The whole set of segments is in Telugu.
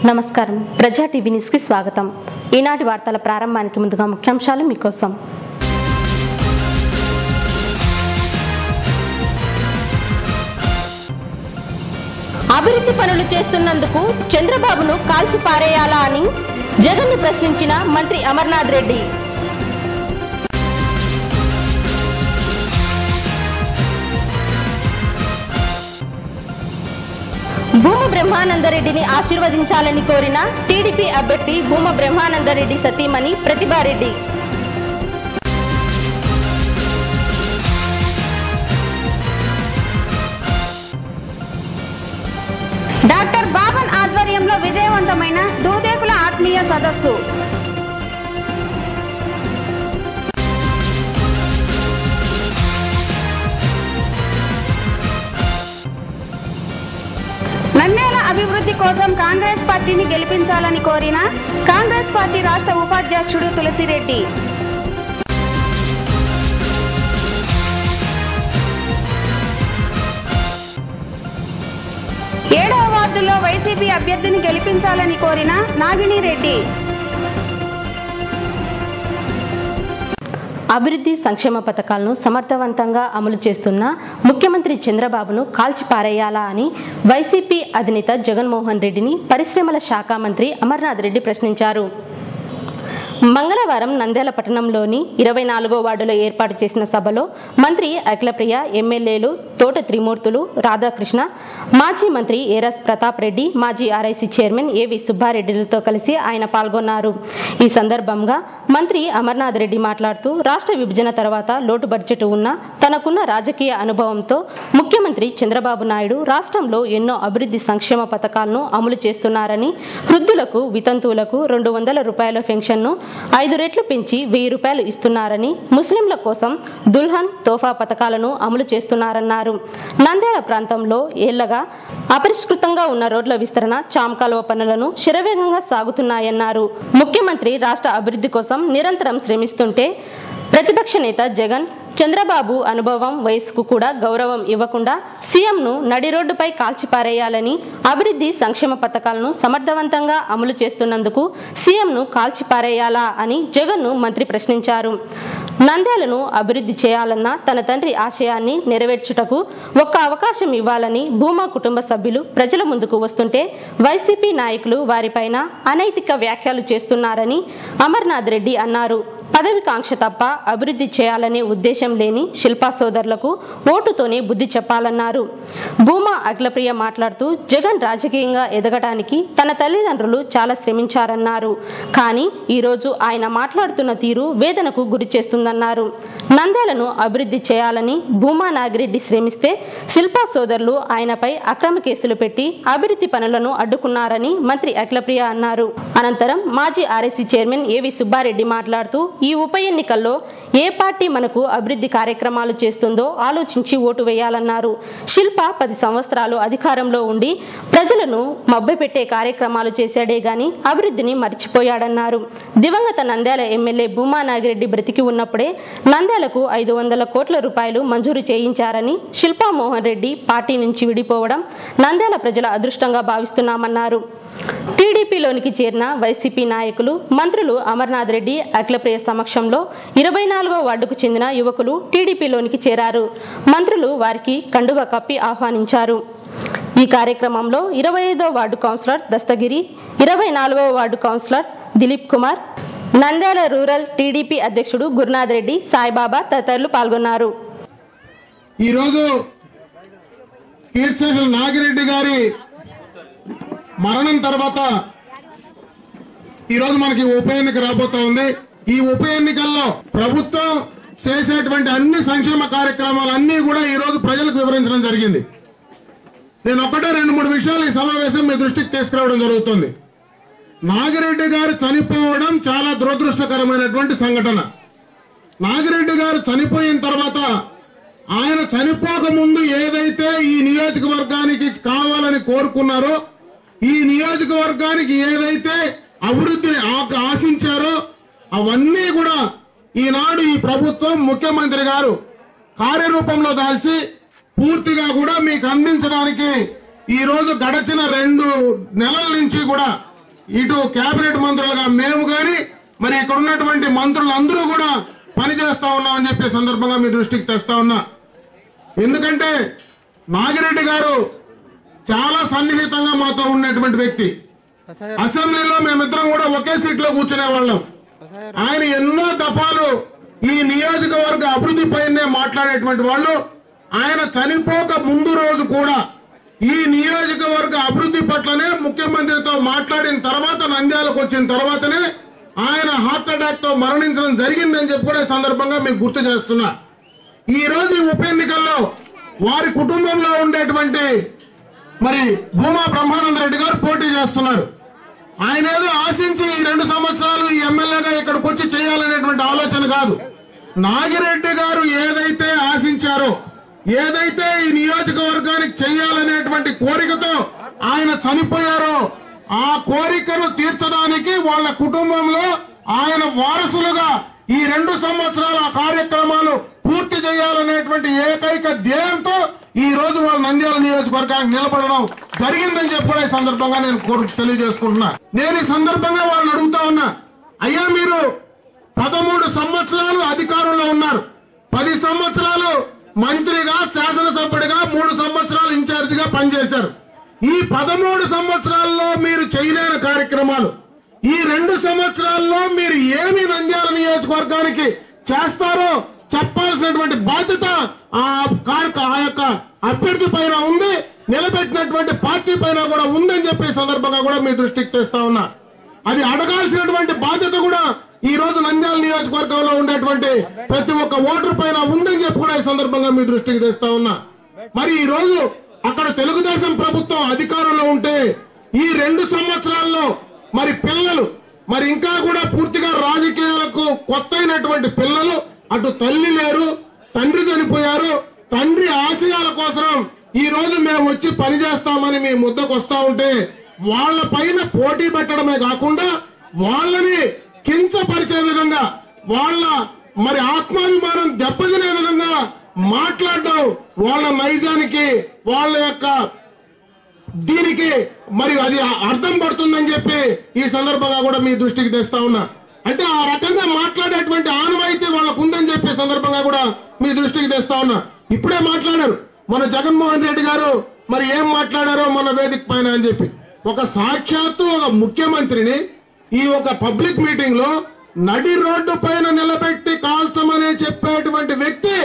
నమస్కారం ప్రజా టీవీ న్యూస్ కి స్వాగతం। ఈనాటి వార్తల ప్రారంభానికి ముందుగా ముఖ్యాంశాలు మీకోసం। అభివృద్ధి పనులు చేస్తున్నందుకు చంద్రబాబును కాల్చి పారేయాలా అని జగన్ ని ప్రశ్నించిన మంత్రి అమర్నాథ్ రెడ్డి। భూమా బ్రహ్మానందరెడ్డిని ఆశీర్వదించాలని కోరిన టీడీపీ అభ్యర్థి భూమా బ్రహ్మానందరెడ్డి సతీమణి ప్రతిభారెడ్డి। డాక్టర్ బాబన్ ఆధ్వర్యంలో విజయవంతమైన దూదేకుల ఆత్మీయ సదస్సు। నంద్యాల అభివృద్ధి కోసం కాంగ్రెస్ పార్టీని గెలిపించాలని కోరిన కాంగ్రెస్ పార్టీ రాష్ట్ర ఉపాధ్యక్షుడు తులసిరెడ్డి। ఏడవ వార్డులో వైసీపీ అభ్యర్థిని గెలిపించాలని కోరిన నాగిని రెడ్డి। అభివృద్ధి సంక్షేమ పథకాలను సమర్థవంతంగా అమలు చేస్తున్న ముఖ్యమంత్రి చంద్రబాబును కాల్చి పారేయాలా అని వైసీపీ అధినేత జగన్మోహన్ రెడ్డిని పరిశ్రమల శాఖ మంత్రి అమర్నాథ్ రెడ్డి ప్రశ్నించారు। మంగళవారం నంద్యాల పట్టణంలోని 24వ వార్డులో ఏర్పాటు చేసిన సభలో మంత్రి అఖిలప్రియ, ఎమ్మెల్యేలు తోట త్రిమూర్తులు, రాధాకృష్ణ, మాజీ మంత్రి ఏరస్ ప్రతాప్ రెడ్డి, మాజీ ఆర్ఐసీ చైర్మన్ ఏవి సుబ్బారెడ్డిలతో కలిసి ఆయన పాల్గొన్నారు। ఈ సందర్భంగా మంత్రి అమర్నాథ్ రెడ్డి మాట్లాడుతూ రాష్ట్ర విభజన తర్వాత లోటు బడ్జెట్ ఉన్న తనకున్న రాజకీయ అనుభవంతో ముఖ్యమంత్రి చంద్రబాబు నాయుడు రాష్ట్రంలో ఎన్నో అభివృద్ధి సంక్షేమ పథకాలను అమలు చేస్తున్నారని, వృద్ధులకు, వితంతువులకు 200 రూపాయల పెన్షన్ను 5 రెట్లు పెంచి 1000 రూపాయలు ఇస్తున్నారని, ముస్లింల కోసం దుల్హన్ తోఫా పథకాలను అమలు చేస్తున్నారన్నారు। నంద్యాల ప్రాంతంలో ఏళ్లగా అపరిష్కృతంగా ఉన్న రోడ్ల విస్తరణ, చామకాలువ పనులను శరవేగంగా సాగుతున్నాయన్నారు। ముఖ్యమంత్రి రాష్ట్ర అభివృద్ధి కోసం నిరంతరం శ్రమిస్తుంటే ప్రతిపక్ష నేత జగన్ చంద్రబాబు అనుభవం, వయసుకు కూడా గౌరవం ఇవ్వకుండా సీఎంను నడి రోడ్డుపై కాల్చిపారేయాలని, అభివృద్ధి సంక్షేమ పథకాలను సమర్థవంతంగా అమలు చేస్తున్నందుకు సీఎంను కాల్చిపారేయాలా అని జగన్ను మంత్రి ప్రశ్నించారు। నంద్యాలను అభివృద్ధి చేయాలన్న తన తండ్రి ఆశయాన్ని నెరవేర్చుటకు ఒక్క అవకాశం ఇవ్వాలని భూమా కుటుంబ సభ్యులు ప్రజల ముందుకు వస్తుంటే వైసీపీ నాయకులు వారిపైన అనైతిక వ్యాఖ్యలు చేస్తున్నారని అమర్నాథ్ రెడ్డి అన్నారు। పదవి కాంక్ష తప్ప అభివృద్ధి చేయాలనే ఉద్దేశం లేని శిల్పా సోదరులకు ఓటుతోనే బుద్ధి చెప్పాలన్నారు। భూమా అఖిలప్రియ మాట్లాడుతూ జగన్ రాజకీయంగా ఎదగడానికి తన తల్లిదండ్రులు చాలా శ్రమించారన్నారు। కానీ ఈరోజు ఆయన మాట్లాడుతున్న తీరు వేదనకు గురి చేస్తుందన్నారు। నంద్యాలను అభివృద్ధి చేయాలని భూమా నాగిరెడ్డి శ్రమిస్తే శిల్పా సోదరులు ఆయనపై అక్రమ కేసులు పెట్టి అభివృద్ధి పనులను అడ్డుకున్నారని మంత్రి అఖిలప్రియ అన్నారు। అనంతరం మాజీ ఆర్ఐసీ చైర్మన్ ఏవి సుబ్బారెడ్డి మాట్లాడుతూ ఈ ఉప ఎన్నికల్లో ఏ పార్టీ మనకు అభివృద్ధి కార్యక్రమాలు చేస్తుందో ఆలోచించి ఓటు వేయాలన్నారు। శిల్ప 10 సంవత్సరాలు అధికారంలో ఉండి ప్రజలను మభ్యపెట్టే కార్యక్రమాలు చేశాడే గాని అభివృద్ధిని మర్చిపోయాడన్నారు। దివంగత నంద్యాల ఎమ్మెల్యే భూమా నాగిరెడ్డి బ్రతికి ఉన్నప్పుడే నంద్యాలకు 500 కోట్ల రూపాయలు మంజూరు చేయించారని, శిల్పా మోహన్ రెడ్డి పార్టీ నుంచి విడిపోవడం నంద్యాల ప్రజల అదృష్టంగా భావిస్తున్నామన్నారు। టీడీపీలోనికి చేరిన వైసీపీ నాయకులు, మంత్రులు అమర్నాథ్ రెడ్డి, అఖిలప్రియ సమక్షంలో 24వ వార్డుకు చెందిన యువకులు టీడీపీలోనికి చేరారు। మంత్రులు వారికి కండువ కప్పి ఆహ్వానించారు। ఈ కార్యక్రమంలో 25వ వార్డు కౌన్సిలర్ దస్తగిరి, 24వ ward councillor Dilip Kumar, Nandyal rural TDP అధ్యక్షుడు గురునాథ్ రెడ్డి, సాయిబాబా తదితరులు పాల్గొన్నారు। ఈరోజు కీర్తిశేషులు నాగిరెడ్డి గారి మరణం తర్వాత ఈరోజు మనకి ఉప ఎన్నిక రాబోతా ఉంది। ఈ ఉప ఎన్నికల్లో ప్రభుత్వం చేసేటువంటి అన్ని సంక్షేమ కార్యక్రమాలన్నీ కూడా ఈ రోజు ప్రజలకు వివరించడం జరిగింది। నేను ఒకటే 2-3 విషయాలు ఈ సమావేశం మీ దృష్టికి తీసుకురావడం జరుగుతుంది। నాగిరెడ్డి గారు చనిపోవడం చాలా దురదృష్టకరమైనటువంటి సంఘటన। నాగిరెడ్డి గారు చనిపోయిన తర్వాత ఆయన చనిపోక ముందు ఏదైతే ఈ నియోజకవర్గానికి కావాలని కోరుకున్నారో, ఈ నియోజకవర్గానికి ఏదైతే అభివృద్ధిని ఆశించారో అవన్నీ కూడా ఈనాడు ఈ ప్రభుత్వం, ముఖ్యమంత్రి గారు కార్యరూపంలో దాల్చి పూర్తిగా కూడా మీకు అందించడానికి ఈ రోజు గడచిన 2 నెలల నుంచి కూడా ఇటు కేబినెట్ మంత్రులుగా మేము గాని మరి ఇక్కడ ఉన్నటువంటి మంత్రులందరూ కూడా పనిచేస్తా ఉన్నామని చెప్పే సందర్భంగా మీ దృష్టికి తెస్తా ఉన్నా. ఎందుకంటే నాగిరెడ్డి గారు చాలా సన్నిహితంగా మాతో ఉన్నటువంటి వ్యక్తి. అసెంబ్లీలో మేమిద్దరం కూడా ఒకే సీట్లో కూర్చునే వాళ్ళం. ఆయన ఎన్నో దఫాలు ఈ నియోజకవర్గ అభివృద్ధి పైనే మాట్లాడేటువంటి వాళ్ళు. ఆయన చనిపోక ముందు రోజు కూడా ఈ నియోజకవర్గ అభివృద్ధి పట్లనే ముఖ్యమంత్రితో మాట్లాడిన తర్వాత నంద్యాలకు వచ్చిన తర్వాతనే ఆయన హార్ట్ అటాక్ తో మరణించడం జరిగిందని చెప్పి కూడా సందర్భంగా మీకు గుర్తు చేస్తున్నా. ఈ రోజు ఈ ఉప ఎన్నికల్లో వారి కుటుంబంలో ఉండేటువంటి మరి భూమా బ్రహ్మానంద రెడ్డి గారు పోటీ చేస్తున్నారు. ఆయన ఏదో ఆశించి ఈ 2 సంవత్సరాలు ఈ ఎమ్మెల్యేగా ఇక్కడికి వచ్చి చేయాలనేటువంటి ఆలోచన కాదు. నాగిరెడ్డి గారు ఏదైతే ఆశించారో, ఏదైతే ఈ నియోజకవర్గానికి చేయాలనేటువంటి కోరికతో ఆయన చనిపోయారో ఆ కోరికను తీర్చడానికి వాళ్ళ కుటుంబంలో ఆయన వారసులుగా ఈ 2 సంవత్సరాల కార్యక్రమాలు పూర్తి చేయాలనేటువంటి ఏకైక ధ్యేయంతో ఈ రోజు వాళ్ళ నంద్యాల నియోజకవర్గానికి నిలబడడం జరిగిందని చెప్పి కూడా ఈ సందర్భంగా నేను తెలియజేసుకుంటున్నా. నేను ఈ సందర్భంగా వాళ్ళని అడుగుతా ఉన్నా, అయ్యా మీరు 13 సంవత్సరాలు అధికారంలో ఉన్నారు, 10 సంవత్సరాలు మంత్రిగా శాసనసభ్యుడిగా 3 సంవత్సరాలు ఇన్ఛార్జిగా పనిచేశారు. ఈ 13 సంవత్సరాల్లో మీరు చేయలేని కార్యక్రమాలు, ఈ 2 సంవత్సరాల్లో మీరు ఏమి నంద్యాల నియోజకవర్గానికి చేస్తారో చెప్పాల్సినటువంటి బాధ్యత ఆ యొక్క అభ్యర్థి పైన ఉంది, నిలబెట్టినటువంటి పార్టీ పైన కూడా ఉందని చెప్పే సందర్భంగా కూడా మీ దృష్టికి తెస్తా ఉన్నా. అది అడగాల్సినటువంటి బాధ్యత కూడా ఈ రోజు నంద్యాల నియోజకవర్గంలో ఉండేటువంటి ప్రతి ఒక్క ఓటర్ పైన ఉందని చెప్పి కూడా ఈ సందర్భంగా మీ దృష్టికి తెస్తా ఉన్నా. మరి ఈ రోజు అక్కడ తెలుగుదేశం ప్రభుత్వం అధికారంలో ఉంటే ఈ 2 సంవత్సరాల్లో మరి పిల్లలు మరి ఇంకా కూడా పూర్తిగా రాజకీయాలకు కొత్త అయినటువంటి పిల్లలు, అటు తల్లి లేరు, తండ్రి చనిపోయారు, తండ్రి ఆశయాల కోసం ఈ రోజు మేము వచ్చి పనిచేస్తామని మీ ముద్దకు వస్తా ఉంటే వాళ్ళ పైన పోటీ పెట్టడమే కాకుండా వాళ్ళని కించపరిచే విధంగా, వాళ్ళ మరి ఆత్మాభిమానం దెబ్బతినే విధంగా మాట్లాడడం వాళ్ళ నైజానికి, వాళ్ళ యొక్క దీనికి మరి అది అర్థం పడుతుందని చెప్పి ఈ సందర్భంగా కూడా మీ దృష్టికి తెస్తా ఉన్నా. అంటే ఆ రకంగా మాట్లాడేటువంటి ఆనవాయితీ వాళ్ళకు ఉందని చెప్పే సందర్భంగా కూడా మీ దృష్టికి తెస్తా ఉన్నా. ఇప్పుడే మాట్లాడారు మన జగన్మోహన్ రెడ్డి గారు, మరి ఏం మాట్లాడారో మన వేదిక పైన అని చెప్పి, ఒక సాక్షాత్తు ఒక ముఖ్యమంత్రిని ఈ ఒక పబ్లిక్ మీటింగ్ లో నడి రోడ్డు పైన నిలబెట్టి కాల్చమని చెప్పేటువంటి వ్యక్తి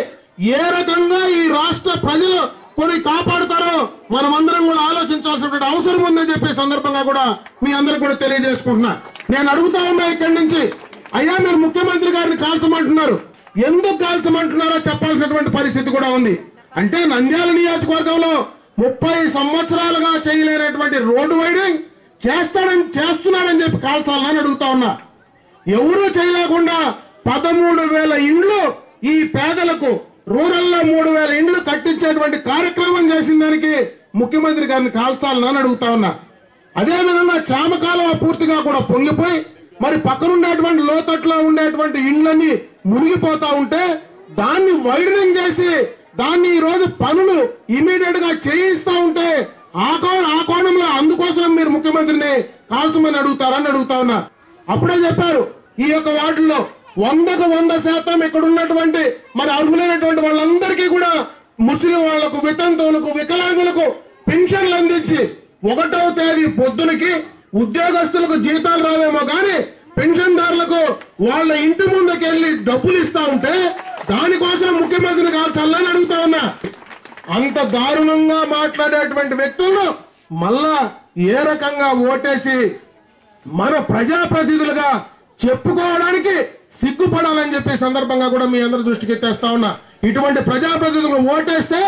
ఏ రకంగా ఈ రాష్ట్ర ప్రజలు కొన్ని కాపాడుతారో మనమందరం కూడా ఆలోచించాల్సినటువంటి అవసరం ఉందని చెప్పే సందర్భంగా కూడా మీ అందరికి కూడా తెలియజేసుకుంటున్నా. నేను అడుగుతా ఉన్నా ఇక్కడి నుంచి, అయ్యా మీరు ముఖ్యమంత్రి గారిని కాల్చమంటున్నారు, ఎందుకు కాల్చమంటున్నారో చెప్పాల్సినటువంటి పరిస్థితి కూడా ఉంది. అంటే నంద్యాల నియోజకవర్గంలో 30 సంవత్సరాలుగా చేయలేనటువంటి రోడ్డు వైడింగ్ చేస్తున్నారని చెప్పి కాల్చాలని అడుగుతా ఉన్నా. ఎవరూ చేయలేకుండా 13,000 ఇండ్లు ఈ పేదలకు రూరల్ లో 3,000 ఇండ్లు కట్టించేటువంటి కార్యక్రమం చేసిన దానికి ముఖ్యమంత్రి గారిని కాల్చాలని అడుగుతా ఉన్నా. అదేవిధంగా చామకాలం పూర్తిగా కూడా పొంగిపోయి మరి పక్కనుండేటువంటి లోతట్లో ఉండేటువంటి ఇండ్లన్నీ మునిగిపోతా ఉంటే దాన్ని వైడనింగ్ చేసి దాన్ని ఈ రోజు పనులు ఇమీడియట్ గా చేయిస్తా ఉంటే ఆ కోణంలో అందుకోసం మీరు ముఖ్యమంత్రిని కాల్చమని అడుగుతారని అడుగుతా ఉన్నా. అప్పుడే చెప్పారు ఈ యొక్క వార్డుల్లో 100% ఇక్కడ ఉన్నటువంటి మరి అర్హులైనటువంటి వాళ్ళందరికీ కూడా ముస్లిం వాళ్లకు, వితంతువులకు, వికలాంగులకు పెన్షన్లు అందించి 1వ తేదీ పొద్దునకి ఉద్యోగస్తులకు జీతాలు రావేమో గాని పెన్షన్దారులకు వాళ్ళ ఇంటి ముందుకు వెళ్లి డబ్బులు ఇస్తా ఉంటే దానికోసం ముఖ్యమంత్రిని కాల్చాలని అడుగుతా ఉన్నా. అంత దారుణంగా మాట్లాడేటువంటి వ్యక్తులను మళ్ళా ఏ రకంగా ఓటేసి మన ప్రజాప్రతినిధులుగా చెప్పుకోవడానికి సిగ్గుపడాలని చెప్పే సందర్భంగా కూడా మీ అందరి దృష్టికి తెస్తా ఉన్నా. ఇటువంటి ప్రజాప్రతినిధులను ఓటేస్తే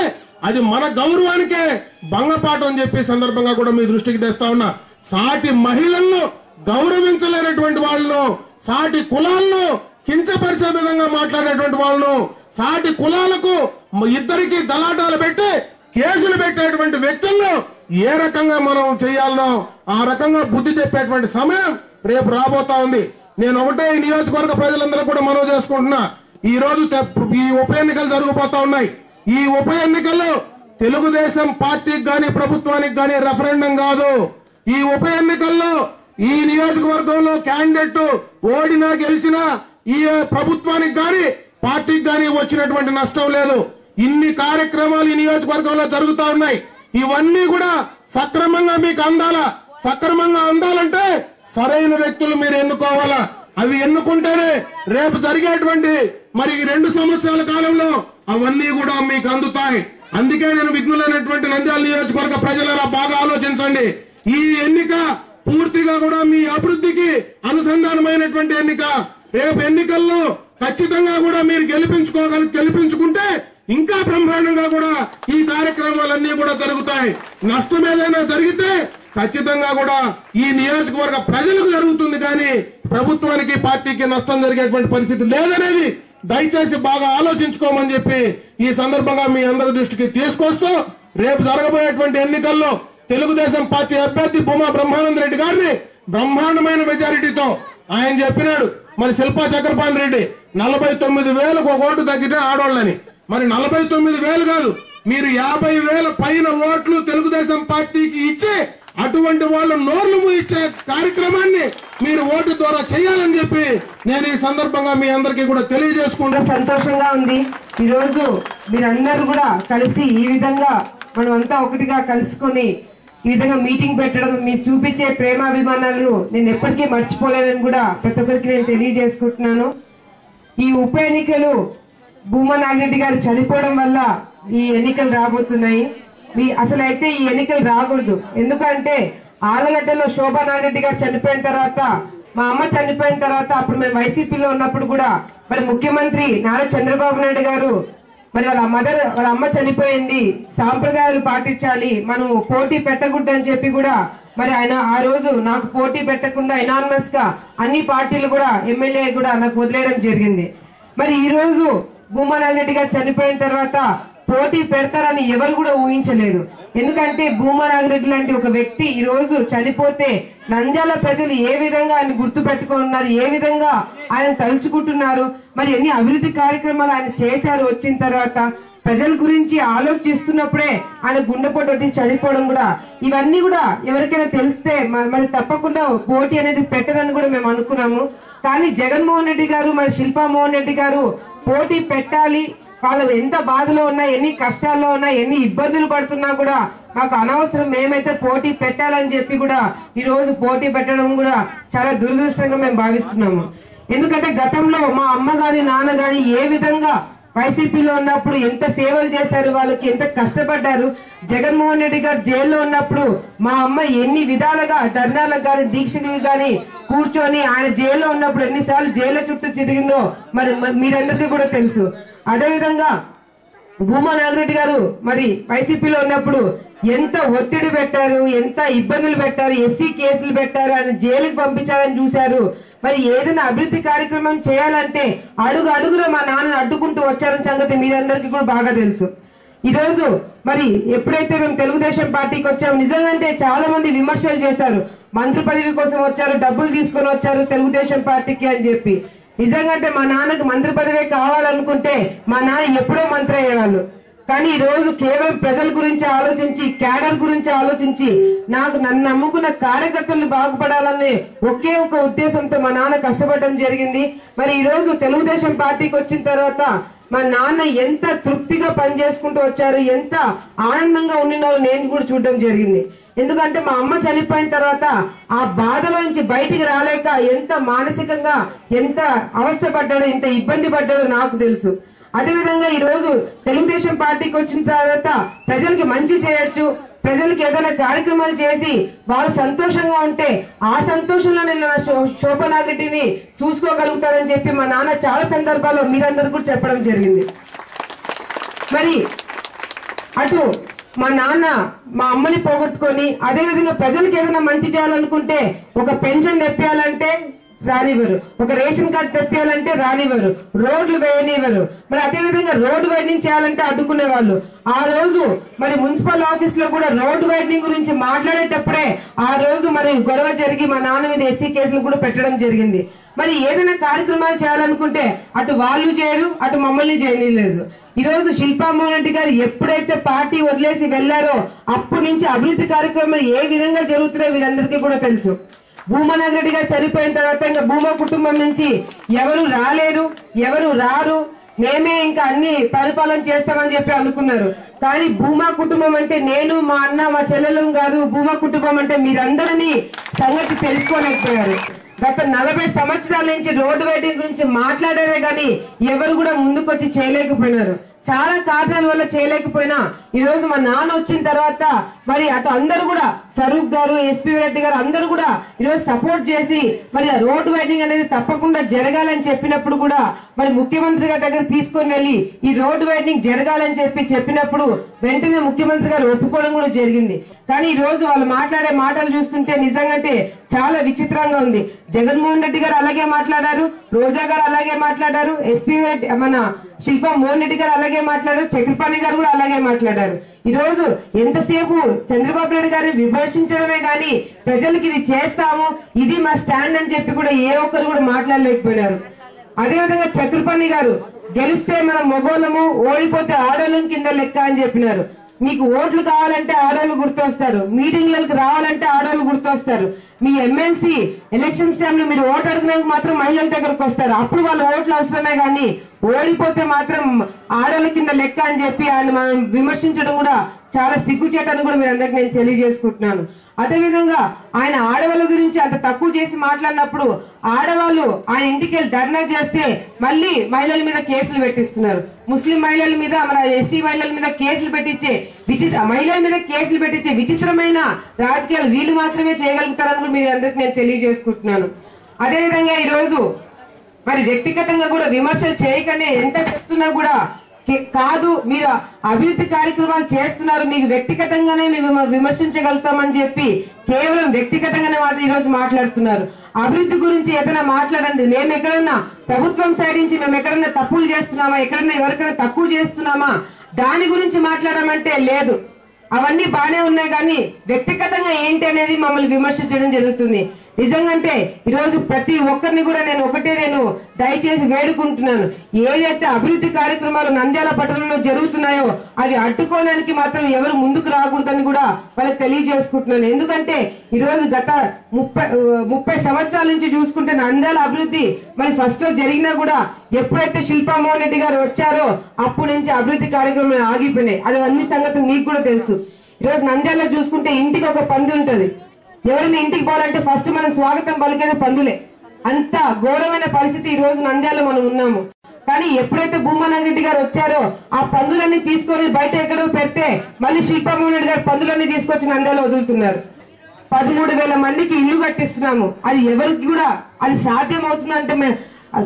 అది మన గౌరవానికే భంగపాటు అని చెప్పే సందర్భంగా కూడా మీ దృష్టికి తెస్తా ఉన్నా. సాటి మహిళలను గౌరవించలేనటువంటి వాళ్ళను, సాటి కులాలను కించపరిచే విధంగా మాట్లాడేటువంటి వాళ్ళను, సాటి కులాలకు ఇద్దరికి గలాటాలు పెట్టి కేసులు పెట్టేటువంటి వ్యక్తులను ఏ రకంగా మనం చేయాలనో ఆ రకంగా బుద్ధి చెప్పేటువంటి సమయం రేపు రాబోతా ఉంది. నేను ఒకటే ఈ నియోజకవర్గ ప్రజలందరూ కూడా మనవి చేసుకుంటున్నా, ఈ రోజు ఈ ఉప ఎన్నికలు జరగబోతా ఉన్నాయి. ఈ ఉప ఎన్నికల్లో తెలుగుదేశం పార్టీకి గాని ప్రభుత్వానికి గాని రెఫరెండం కాదు. ఈ ఉప ఎన్నికల్లో ఈ నియోజకవర్గంలో క్యాండిడేట్ ఓడినా గెలిచినా ఈ ప్రభుత్వానికి గాని పార్టీకి గాని వచ్చినటువంటి నష్టం లేదు. ఇన్ని కార్యక్రమాలు ఈ నియోజకవర్గంలో జరుగుతా ఉన్నాయి. ఇవన్నీ కూడా సక్రమంగా మీకు సక్రమంగా అందాలంటే సరైన వ్యక్తులు మీరు ఎన్నుకోవాలా. అవి ఎన్నుకుంటేనే రేపు జరిగేటువంటి మరి 2 సంవత్సరాల కాలంలో అవన్నీ కూడా మీకు అందుతాయి. అందుకే నేను విఘ్నులైనటువంటి నంద్యాల నియోజకవర్గ ప్రజలరా బాగా ఆలోచించండి. ఈ ఎన్నిక పూర్తిగా కూడా మీ అభివృద్ధికి అనుసంధానమైనటువంటి ఎన్నిక. రేపు ఎన్నికల్లో ఖచ్చితంగా కూడా మీరు గెలిపించుకుంటే ఇంకా బ్రహ్మాండంగా కూడా ఈ కార్యక్రమాలన్నీ కూడా జరుగుతాయి. నష్టం ఏదైనా జరిగితే ఖచ్చితంగా కూడా ఈ నియోజకవర్గ ప్రజలకు జరుగుతుంది, కానీ ప్రభుత్వానికి పార్టీకి నష్టం జరిగేటువంటి పరిస్థితి లేదనేది దయచేసి బాగా ఆలోచించుకోమని చెప్పి ఈ సందర్భంగా మీ అందరి దృష్టికి తీసుకొస్తూ రేపు జరగబోయేటువంటి ఎన్నికల్లో తెలుగుదేశం పార్టీ అభ్యర్థి భూమా బ్రహ్మానంద రెడ్డి గారిని బ్రహ్మాండమైన మెజారిటీతో ఆయన చెప్పినాడు. మరి శిల్పా చక్రపాణి రెడ్డి 49,000 ఒక ఓటు తగ్గితే ఆడోళ్ళని, మరి 49,000 కాదు, మీరు 50,000 పైన ఓట్లు తెలుగుదేశం పార్టీకి ఇచ్చి అటువంటి వాళ్ళు నోర్లు మూయించే కార్యక్రమాన్ని మీరు ఓటు ద్వారా చేయాలని చెప్పి నేను ఈ సందర్భంగా మీ అందరికీ కూడా తెలియజేసుకుంటూ సంతోషంగా ఉంది. ఈ రోజు మీరందరూ కూడా కలిసి ఈ విధంగా మనం అంతా ఒకటిగా కలుసుకొని ఈ విధంగా మీటింగ్ పెట్టడం, మీరు చూపించే ప్రేమాభిమానాలు నేను ఎప్పటికీ మర్చిపోలేనని కూడా ప్రతి ఒక్కరికి నేను తెలియజేసుకుంటున్నాను. ఈ ఉప ఎన్నికలు భూమా నాగిరెడ్డి గారు చనిపోవడం వల్ల ఈ ఎన్నికలు రాబోతున్నాయి. అసలు అయితే ఈ ఎన్నికలు రాకూడదు. ఎందుకంటే ఆలగడ్డలో శోభా నాగిరెడ్డి గారు చనిపోయిన తర్వాత, మా అమ్మ చనిపోయిన తర్వాత, అప్పుడు మేము వైసీపీలో ఉన్నప్పుడు కూడా మరి ముఖ్యమంత్రి నారా చంద్రబాబు నాయుడు గారు మరి వాళ్ళ అమ్మ చనిపోయింది, సాంప్రదాయాలు పాటించాలి, మనం పోటీ పెట్టకూడదని చెప్పి కూడా మరి ఆయన ఆ రోజు నాకు పోటీ పెట్టకుండా ఎనానమస్ గా అన్ని పార్టీలు కూడా ఎమ్మెల్యే కూడా నాకు వదిలేయడం జరిగింది. మరి ఈ రోజు భూమా నాగిరెడ్డి గారు చనిపోయిన తర్వాత పోటీ పెడతారని ఎవరు కూడా ఊహించలేదు. ఎందుకంటే భూమా నాగిరెడ్డి లాంటి ఒక వ్యక్తి ఈ రోజు చనిపోతే నంద్యాల ప్రజలు ఏ విధంగా ఆయన గుర్తు పెట్టుకున్నారు, ఏ విధంగా ఆయన తలుచుకుంటున్నారు, మరి ఎన్ని అభివృద్ధి కార్యక్రమాలు ఆయన చేశారు. వచ్చిన తర్వాత ప్రజల గురించి ఆలోచిస్తున్నప్పుడే ఆయన గుండెపోటు చనిపోవడం కూడా, ఇవన్నీ కూడా ఎవరికైనా తెలిస్తే మరి తప్పకుండా పోటీ అనేది పెట్టరని కూడా మేము అనుకున్నాము. కానీ జగన్మోహన్ రెడ్డి గారు మరి శిల్పా మోహన్ రెడ్డి గారు పోటీ పెట్టాలి, వాళ్ళు ఎంత బాధలో ఉన్నా, ఎన్ని కష్టాల్లో ఉన్నా, ఎన్ని ఇబ్బందులు పడుతున్నా కూడా మాకు అనవసరం, మేమైతే పోటీ పెట్టాలని చెప్పి కూడా ఈ రోజు పోటీ పెట్టడం కూడా చాలా దురదృష్టంగా మేము భావిస్తున్నాము. ఎందుకంటే గతంలో మా అమ్మ గాని నాన్న గాని ఏ విధంగా వైసీపీలో ఉన్నప్పుడు ఎంత సేవలు చేశారు, వాళ్ళకి ఎంత కష్టపడ్డారు. జగన్మోహన్ రెడ్డి గారు జైల్లో ఉన్నప్పుడు మా అమ్మ ఎన్ని విధాలుగా ధర్నాలకు గాని దీక్షలకు గాని కూర్చొని ఆయన జైల్లో ఉన్నప్పుడు ఎన్నిసార్లు జైలు చుట్టూ తిరిగిందో మరి మీరందరికీ కూడా తెలుసు. అదేవిధంగా భూమా నాగిరెడ్డి గారు మరి వైసీపీలో ఉన్నప్పుడు ఎంత ఒత్తిడి పెట్టారు, ఎంత ఇబ్బందులు పెట్టారు, ఎస్సీ కేసులు పెట్టారు, ఆయన జైలుకి పంపించాలని చూశారు. మరి ఏదైనా అభివృద్ధి కార్యక్రమం చేయాలంటే అడుగు అడుగులో మా నాన్నని అడ్డుకుంటూ వచ్చారని సంగతి మీరందరికీ కూడా బాగా తెలుసు. ఈ రోజు మరి ఎప్పుడైతే మేము తెలుగుదేశం పార్టీకి వచ్చాము, నిజంగా చాలా మంది విమర్శలు చేశారు, మంత్రి పదవి కోసం వచ్చారు, డబ్బులు తీసుకొని వచ్చారు తెలుగుదేశం పార్టీకి అని చెప్పి. నిజంగా మా నాన్నకి మంత్రి పదవి కావాలనుకుంటే మా నాన్న ఎప్పుడో మంత్రి అయ్యేవాళ్ళు. కానీ ఈ రోజు కేవలం ప్రజల గురించి ఆలోచించి, క్యాడర్ గురించి ఆలోచించి, నన్ను నమ్ముకున్న కార్యకర్తలు బాగుపడాలనే ఒకే ఒక ఉద్దేశంతో మా నాన్న కష్టపడడం జరిగింది. మరి ఈ రోజు తెలుగుదేశం పార్టీకి వచ్చిన తర్వాత మా నాన్న ఎంత తృప్తిగా పనిచేసుకుంటూ వచ్చారు, ఎంత ఆనందంగా ఉన్నారో నేను కూడా చూడడం జరిగింది. ఎందుకంటే మా అమ్మ చనిపోయిన తర్వాత ఆ బాధలో నుంచి బయటికి రాలేక ఎంత మానసికంగా ఎంత అవస్థ పడ్డాడో, ఎంత ఇబ్బంది పడ్డాడో నాకు తెలుసు. అదేవిధంగా ఈ రోజు తెలుగుదేశం పార్టీకి వచ్చిన తర్వాత ప్రజలకి మంచి చేయొచ్చు, ప్రజలకి ఏదైనా కార్యక్రమాలు చేసి వాళ్ళు సంతోషంగా ఉంటే ఆ సంతోషంలో నేను శోభా నాగిరెడ్డిని చూసుకోగలుగుతానని చెప్పి మా నాన్న చాలా సందర్భాల్లో మీరందరూ కూడా చెప్పడం జరిగింది. మరి అటు మా నాన్న మా అమ్మని పోగొట్టుకొని అదేవిధంగా ప్రజలకు ఏదైనా మంచి చేయాలనుకుంటే ఒక పెన్షన్ తెప్పియాలంటే రానివ్వరు, ఒక రేషన్ కార్డు తెప్పియాలంటే రానివ్వరు, రోడ్లు వేయనివ్వరు. మరి అదేవిధంగా రోడ్డు వైడనింగ్ చేయాలంటే అడ్డుకునే వాళ్ళు. ఆ రోజు మరి మున్సిపల్ ఆఫీస్ లో కూడా రోడ్డు వైడనింగ్ గురించి మాట్లాడేటప్పుడే ఆ రోజు మరి గొడవ జరిగి మా నాన్న మీద ఎస్సీ కేసులు కూడా పెట్టడం జరిగింది. మరి ఏదైనా కార్యక్రమాలు చేయాలనుకుంటే అటు వాళ్ళు చేయరు, అటు మమ్మల్ని చేయలేదు. ఈ రోజు శిల్పా మోహన్ రెడ్డి గారు ఎప్పుడైతే పార్టీ వదిలేసి వెళ్లారో అప్పటి నుంచి అభివృద్ధి కార్యక్రమాలు ఏ విధంగా జరుగుతున్నాయో వీళ్ళందరికీ కూడా తెలుసు. భూమనాగ్ రెడ్డి గారు చనిపోయిన తర్వాత ఇంకా భూమా కుటుంబం నుంచి ఎవరు రాలేరు, ఎవరు రారు, మేమే ఇంకా అన్ని పరిపాలన చేస్తామని చెప్పి అనుకున్నారు. కానీ భూమా కుటుంబం అంటే నేను, మా అన్న, మా చెల్లెలు కాదు. భూమా కుటుంబం అంటే మీరందరినీ సంగతి తెలుసుకోలేకపోయారు. గత 40 సంవత్సరాల నుంచి రోడ్డు వైడింగ్ గురించి మాట్లాడారే గాని ఎవరు కూడా ముందుకొచ్చి చేయలేకపోయినారు. చాలా కారణాల వల్ల చేయలేకపోయినా ఈ రోజు మా నాన్న వచ్చిన తర్వాత మరి అటు అందరూ కూడా ఫరూక్ గారు, ఎస్పీ రెడ్డి గారు అందరూ కూడా ఈరోజు సపోర్ట్ చేసి మరి ఆ రోడ్డు వైడింగ్ అనేది తప్పకుండా జరగాలని చెప్పినప్పుడు కూడా మరి ముఖ్యమంత్రి గారి దగ్గర తీసుకొని వెళ్లి ఈ రోడ్డు వైడింగ్ జరగాలని చెప్పినప్పుడు వెంటనే ముఖ్యమంత్రి గారు ఒప్పుకోవడం కూడా జరిగింది. కానీ ఈ రోజు వాళ్ళు మాట్లాడే మాటలు చూస్తుంటే నిజంగా చాలా విచిత్రంగా ఉంది. జగన్మోహన్ రెడ్డి గారు అలాగే మాట్లాడారు, రోజా గారు అలాగే మాట్లాడారు, ఎస్పీ మన శిల్పా మోహన్ రెడ్డి గారు అలాగే మాట్లాడారు, చక్రపాణి గారు కూడా అలాగే మాట్లాడారు. ఈ రోజు ఎంతసేపు చంద్రబాబు నాయుడు గారిని విమర్శించడమే గాని ప్రజలకు ఇది చేస్తాము, ఇది మా స్టాండ్ అని చెప్పి కూడా ఏ ఒక్కరు కూడా మాట్లాడలేకపోయినారు. అదేవిధంగా చక్రపాణి గారు గెలిస్తే మనం మగోళ్ళము, ఓడిపోతే ఆడోళ్ళం కింద లెక్క అని చెప్పినారు. మీకు ఓట్లు కావాలంటే ఆడోళ్ళు గుర్తొస్తారు, మీటింగ్లకు రావాలంటే ఆడోళ్ళు గుర్తొస్తారు. మీ ఎమ్మెల్సీ ఎలక్షన్స్ టైంలో మీరు ఓటు అడగడానికి మాత్రం మహిళల దగ్గరకు వస్తారు, అప్పుడు వాళ్ళ ఓట్లు అవసరమే గాని ఓడిపోతే మాత్రం ఆడోళ్ళ కింద లెక్క అని చెప్పి ఆయన మనం విమర్శించడం కూడా చాలా సిగ్గుచేటని కూడా మీరు అందరికి నేను తెలియజేసుకుంటున్నాను. అదేవిధంగా ఆయన ఆడవాళ్ళ గురించి అంత తక్కువ చేసి మాట్లాడినప్పుడు ఆడవాళ్ళు ఆయన ఇంటికి వెళ్ళి ధర్నా చేస్తే మళ్ళీ మహిళల మీద కేసులు పెట్టిస్తున్నారు. ముస్లిం మహిళల మీద, మన ఎస్సీ మహిళల మీద కేసులు పెట్టించే మహిళల మీద కేసులు పెట్టించే విచిత్రమైన రాజకీయాలు వీళ్ళు మాత్రమే చేయగలుగుతారని కూడా మీరు అందరికి నేను తెలియజేసుకుంటున్నాను. అదేవిధంగా ఈ రోజు మరి వ్యక్తిగతంగా కూడా విమర్శలు చేయకనే ఎంత చెప్తున్నా కూడా కాదు, మీరు అభివృద్ధి కార్యక్రమాలు చేస్తున్నారు, మీకు వ్యక్తిగతంగానే మేము విమర్శించగలుగుతామని చెప్పి కేవలం వ్యక్తిగతంగానే ఈ రోజు మాట్లాడుతున్నారు. అభివృద్ధి గురించి ఏదైనా మాట్లాడండి. మేము ఎక్కడన్నా ప్రభుత్వం సైడ్ నుంచి మేము ఎక్కడన్నా తప్పులు చేస్తున్నామా, ఎక్కడన్నా ఎవరికైనా తక్కువ చేస్తున్నామా, దాని గురించి మాట్లాడమంటే లేదు. అవన్నీ బానే ఉన్నాయి కానీ వ్యక్తిగతంగా ఏంటి అనేది మమ్మల్ని విమర్శించడం జరుగుతుంది. నిజంగా ఈ రోజు ప్రతి ఒక్కరిని కూడా నేను దయచేసి వేడుకుంటున్నాను, ఏదైతే అభివృద్ధి కార్యక్రమాలు నంద్యాల పట్టణంలో జరుగుతున్నాయో అవి అడ్డుకోవడానికి మాత్రం ఎవరు ముందుకు రాకూడదని కూడా వాళ్ళకి తెలియజేసుకుంటున్నాను. ఎందుకంటే ఈ రోజు గత 30 సంవత్సరాల నుంచి చూసుకుంటే నంద్యాల అభివృద్ధి మరి ఫస్ట్ లో జరిగినా కూడా ఎప్పుడైతే శిల్పా మోహన్ రెడ్డి గారు వచ్చారో అప్పటి నుంచి అభివృద్ధి కార్యక్రమాలు ఆగిపోయినాయి. అది అన్ని సంగతులు మీకు కూడా తెలుసు. ఈ రోజు నంద్యాలలో చూసుకుంటే ఇంటికి ఒక పంది ఉంటది. ఎవరైనా ఇంటికి పోవాలంటే ఫస్ట్ మనం స్వాగతం పలికేది పందులే. అంత ఘోరమైన పరిస్థితి ఈ రోజు నంద్యాలలో మనం ఉన్నాము. కానీ ఎప్పుడైతే భూమనాగ్ రెడ్డి గారు వచ్చారో ఆ పందులన్నీ తీసుకొని బయట ఎక్కడో పెడితే మళ్ళీ శిల్పా మోహన్ రెడ్డి గారు పందులన్నీ తీసుకొచ్చి నంద్యాలలో వదులుతున్నారు. 13,000 మందికి ఇల్లు కట్టిస్తున్నాము. అది ఎవరికి కూడా అది సాధ్యం అవుతుందంటే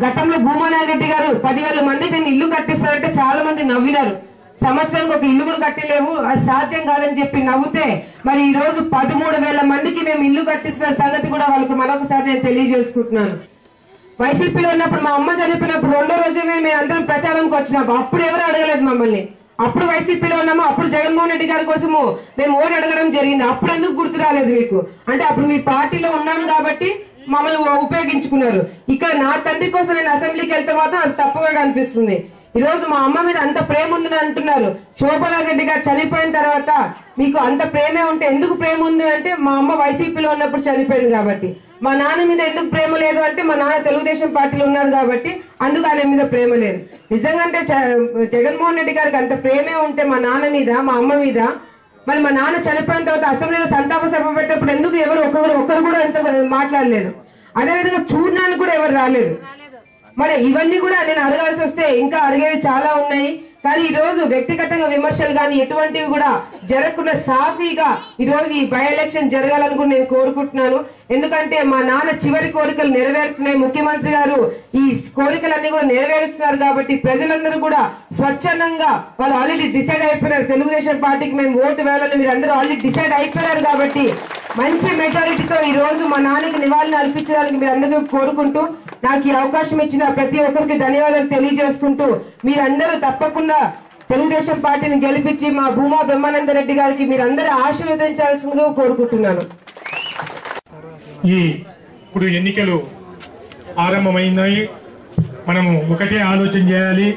గతంలో భూమనాగ్ రెడ్డి గారు 10,000 మందికి నేను ఇల్లు కట్టిస్తానంటే చాలా మంది నవ్వినారు. సంవత్సరానికి ఒక ఇల్లు కూడా కట్టలేవు, అది సాధ్యం కాదని చెప్పి నవ్వుతే మరి ఈ రోజు 13,000 మందికి మేము ఇల్లు కట్టిస్తున్న సంగతి కూడా వాళ్ళకి మరొకసారి నేను తెలియజేసుకుంటున్నాను. వైసీపీలో ఉన్నప్పుడు మా అమ్మ చనిపోయినప్పుడు 2వ రోజే మేము అందరం ప్రచారంకి వచ్చినప్పుడు అప్పుడు ఎవరు అడగలేదు మమ్మల్ని. అప్పుడు వైసీపీలో ఉన్నాము, అప్పుడు జగన్మోహన్ రెడ్డి గారి కోసము మేము ఓటు అడగడం జరిగింది. అప్పుడు ఎందుకు గుర్తు రాలేదు మీకు? అంటే అప్పుడు మీ పార్టీలో ఉన్నాం కాబట్టి మమ్మల్ని ఉపయోగించుకున్నారు. ఇక్కడ నా తండ్రి కోసం నేను అసెంబ్లీకి వెళ్తే మాత్రం అది తప్పుగా కనిపిస్తుంది. ఈ రోజు మా అమ్మ మీద అంత ప్రేమ ఉందని అంటున్నారు. శోభనాగ్ రెడ్డి గారు చనిపోయిన తర్వాత మీకు అంత ప్రేమే ఉంటే ఎందుకు ప్రేమ ఉంది అంటే మా అమ్మ వైసీపీలో ఉన్నప్పుడు చనిపోయింది కాబట్టి. మా నాన్న మీద ఎందుకు ప్రేమ లేదు అంటే మా నాన్న తెలుగుదేశం పార్టీలో ఉన్నారు కాబట్టి అందుకు ఆయన మీద ప్రేమ లేదు. నిజంగా అంటే జగన్మోహన్ రెడ్డి గారికి అంత ప్రేమే ఉంటే మా నాన్న మీద, మా అమ్మ మీద, మరి మా నాన్న చనిపోయిన తర్వాత అసెంబ్లీలో సంతాప సభ పెట్టినప్పుడు ఎందుకు ఒక్కరు కూడా ఎంత మాట్లాడలేదు. అదేవిధంగా చూడడానికి కూడా ఎవరు రాలేదు. మరి ఇవన్నీ కూడా నేను అడగాల్సి వస్తే ఇంకా అడిగేవి చాలా ఉన్నాయి. కానీ ఈ రోజు వ్యక్తిగతంగా విమర్శలు కానీ ఎటువంటివి కూడా జరగకుండా సాఫీగా ఈ రోజు ఈ బై ఎలక్షన్ జరగాలని కూడా నేను కోరుకుంటున్నాను. ఎందుకంటే మా నాన్న చివరి కోరికలు నెరవేరుతున్నాయి. ముఖ్యమంత్రి గారు ఈ కోరికలన్నీ కూడా నెరవేరుస్తున్నారు కాబట్టి ప్రజలందరూ కూడా స్వచ్ఛందంగా వాళ్ళు ఆల్రెడీ డిసైడ్ అయిపోయినారు. తెలుగుదేశం పార్టీకి మేము ఓటు వేయాలని మీరు అందరూ ఆల్రెడీ డిసైడ్ అయిపోయారు కాబట్టి మంచి మెజారిటీతో ఈ రోజు మా నాన్నకి నివాళులు అర్పించడానికి మీరు అందరూ కోరుకుంటూ నాకు ఈ అవకాశం ఇచ్చిన ప్రతి ఒక్కరికి ధన్యవాదాలు తెలియజేసుకుంటూ మీరందరూ తప్పకుండా తెలుగుదేశం పార్టీని గెలిపించి మా భూమా బ్రహ్మానంద రెడ్డి గారికి మీరందరూ ఆశీర్వదించాల్సిందిగా కోరుకుంటున్నాను. ఇప్పుడు ఎన్నికలు ఆరంభమైనాయి. మనము ఒకటే ఆలోచన చేయాలి,